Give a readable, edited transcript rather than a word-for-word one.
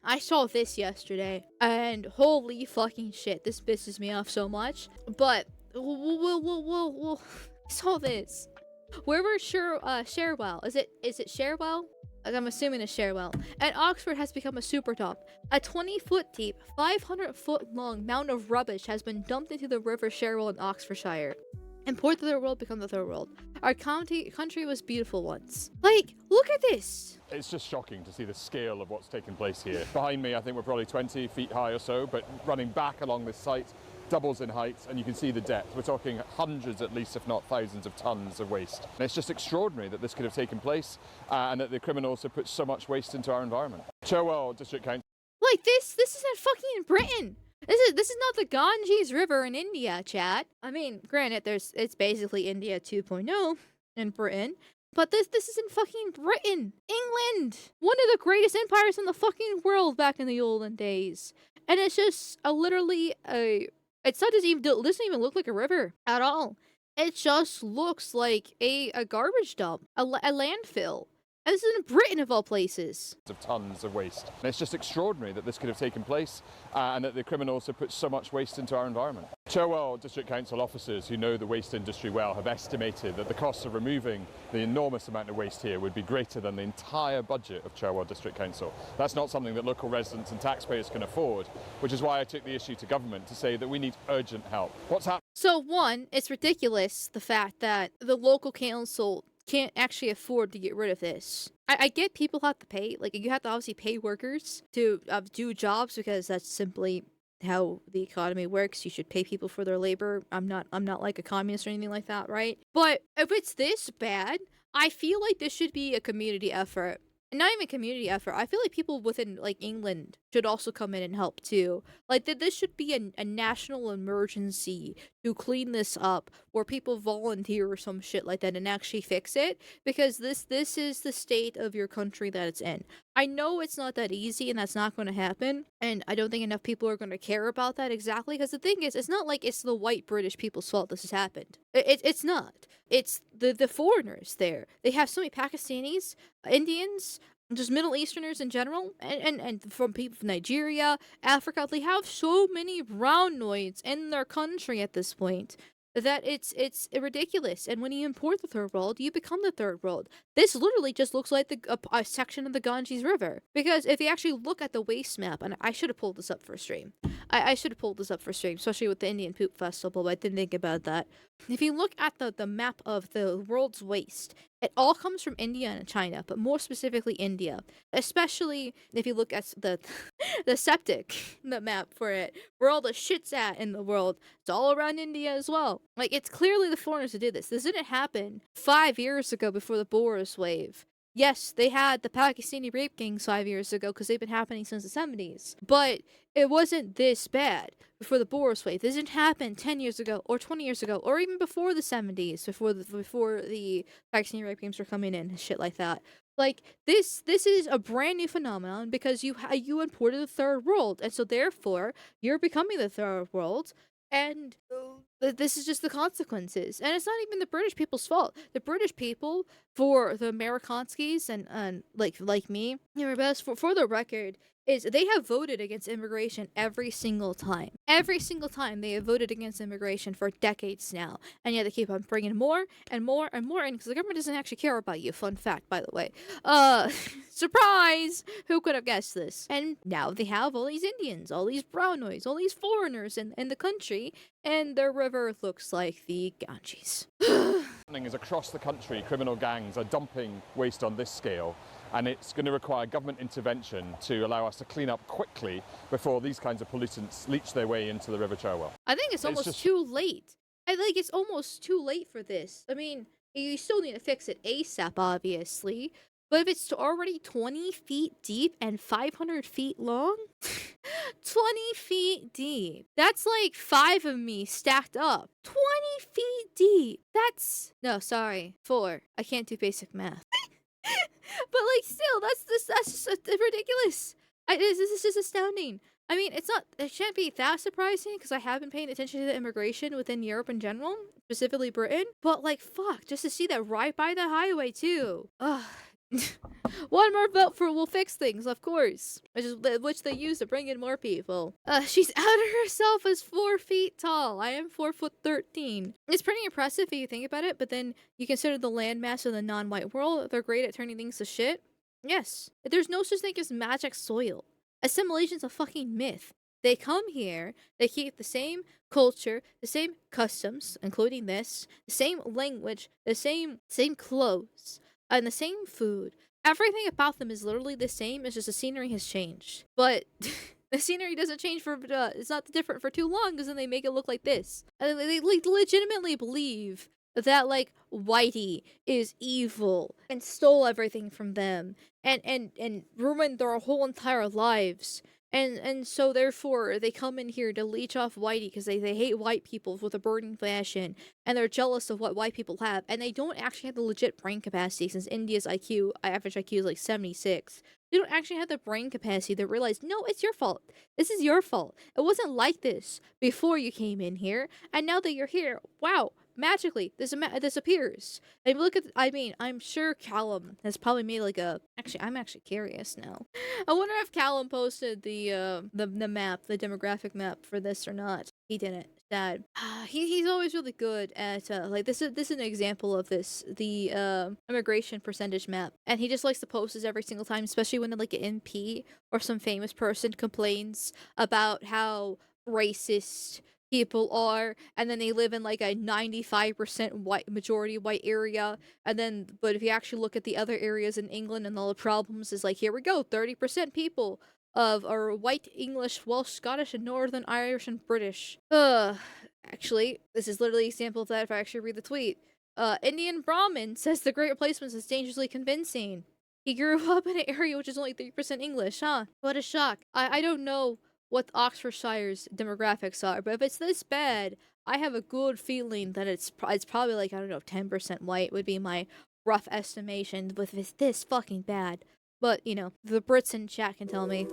I saw this yesterday, and holy fucking shit, this pisses me off so much. But we'll saw this. Wherever Cherwell, is it Cherwell? Like, I'm assuming it's Cherwell. And Oxford has become a super dump. A 20-foot deep, 500-foot long mound of rubbish has been dumped into the River Cherwell in Oxfordshire. And poor third world become the third world. Our country was beautiful once. Like, look at this. It's just shocking to see the scale of what's taking place here. Behind me, I think we're probably 20 feet high or so, but running back along this site, doubles in height, and you can see the depth. We're talking hundreds at least, if not thousands of tons of waste. And it's just extraordinary that this could have taken place and that the criminals have put so much waste into our environment. Cherwell District Council. Like, this isn't fucking Britain. This is not the Ganges River in India, chat. I mean, granted, it's basically India 2.0 in Britain, but this isn't fucking Britain. England, one of the greatest empires in the fucking world back in the olden days, and it's just it's not just even doesn't even look like a river at all. It just looks like a garbage dump, a landfill. And this is in Britain, of all places. Of tons of waste. And it's just extraordinary that this could have taken place and that the criminals have put so much waste into our environment. Cherwell District Council officers who know the waste industry well have estimated that the cost of removing the enormous amount of waste here would be greater than the entire budget of Cherwell District Council. That's not something that local residents and taxpayers can afford, which is why I took the issue to government to say that we need urgent help. What's happening? So one, it's ridiculous, the fact that the local council can't actually afford to get rid of this. I get people have to pay, like, you have to obviously pay workers to do jobs because that's simply how the economy works. You should pay people for their labor. I'm not like a communist or anything like that, right? But if it's this bad, I feel like this should be a community effort. And not even community effort. I feel like people within, like, England should also come in and help too. Like, this should be a national emergency to clean this up, where people volunteer or some shit like that and actually fix it, because this is the state of your country that it's in. I know it's not that easy and that's not going to happen, and I don't think enough people are going to care about that exactly, because the thing is, it's not like it's the white British people's fault this has happened. It's not. It's the foreigners there. They have so many Pakistanis, Indians, just Middle Easterners in general, and from people from Nigeria, Africa. They have so many brownoids in their country at this point that it's ridiculous. And when you import the third world, you become the third world. This literally just looks like a section of the Ganges River. Because if you actually look at the waste map, and I should have pulled this up for a stream. I should have pulled this up for a stream, especially with the Indian Poop Festival, but I didn't think about that. If you look at the map of the world's waste, it all comes from India and China, but more specifically India. Especially if you look at the the map for it, where all the shit's at in the world, it's all around India as well. Like, it's clearly the foreigners who did this. This didn't happen 5 years ago before the Boris wave. Yes, they had the Pakistani rape gangs 5 years ago because they've been happening since the 70s. But it wasn't this bad before the Boris wave. This didn't happen 10 years ago or 20 years ago or even before the 70s, before the Pakistani rape gangs were coming in and shit like that. Like, this is a brand new phenomenon because you imported the third world, and so therefore you're becoming the third world. And this is just the consequences. And it's not even the British people's fault. The British people, for the Amerikanskis and like me, for the record, is they have voted against immigration every single time. Every single time they have voted against immigration for decades now. And yet they keep on bringing more and more and more in because the government doesn't actually care about you. Fun fact, by the way. Surprise! Who could have guessed this? And now they have all these Indians, all these brownoids, all these foreigners in the country, and their river looks like the Ganges. Is across the country, criminal gangs are dumping waste on this scale, and it's going to require government intervention to allow us to clean up quickly before these kinds of pollutants leach their way into the River Cherwell. I think it's almost too late. I think it's almost too late for this. I mean, you still need to fix it ASAP, obviously. But if it's already 20 feet deep and 500 feet long, 20 feet deep. That's like 5 of me stacked up. 20 feet deep. No, sorry, 4. I can't do basic math. But like, still, that's just ridiculous. This is just astounding. I mean, it shouldn't be that surprising because I have been paying attention to the immigration within Europe in general, specifically Britain. But like, fuck, just to see that right by the highway too. Ugh. One more vote for will fix things, of course. Which they use to bring in more people. She's outed herself as 4 feet tall. I am 4'13". It's pretty impressive if you think about it, but then you consider the landmass of the non-white world. They're great at turning things to shit. Yes. There's no such thing as magic soil. Assimilation's a fucking myth. They come here, they keep the same culture, the same customs, including this, the same language, the same clothes, and the same food. Everything about them is literally the same. It's just the scenery has changed. But the scenery doesn't change for it's not different for too long, because then they make it look like this. And they like legitimately believe that like Whitey is evil and stole everything from them and ruined their whole entire lives. And so therefore they come in here to leech off Whitey because they hate white people with a burning passion, and they're jealous of what white people have, and they don't actually have the legit brain capacity, since India's average IQ is like 76. They don't actually have the brain capacity to realize, no, it's your fault. This is your fault. It wasn't like this before you came in here, and now that you're here, wow, magically this appears. And look at, I'm sure Callum has probably made like a. Actually, I'm actually curious now. I wonder if Callum posted the map, the demographic map for this or not. He didn't. Sad. He's always really good at like this is an example of this, the immigration percentage map, and he just likes to post this every single time, especially when like an MP or some famous person complains about how racist people are, and then they live in like a 95% white majority white area, and then but if you actually look at the other areas in England and all the problems, is like, here we go, 30% people are white, English, Welsh, Scottish, and Northern Irish and British. Actually, this is literally an example of that if I actually read the tweet. Indian Brahmin says the Great Replacement is dangerously convincing. He grew up in an area which is only 3% English, huh? What a shock. I don't know what Oxfordshire's demographics are, but if it's this bad, I have a good feeling that it's probably like, I don't know, 10% white would be my rough estimation, but if it's this fucking bad. But, you know, the Brits in chat can tell me.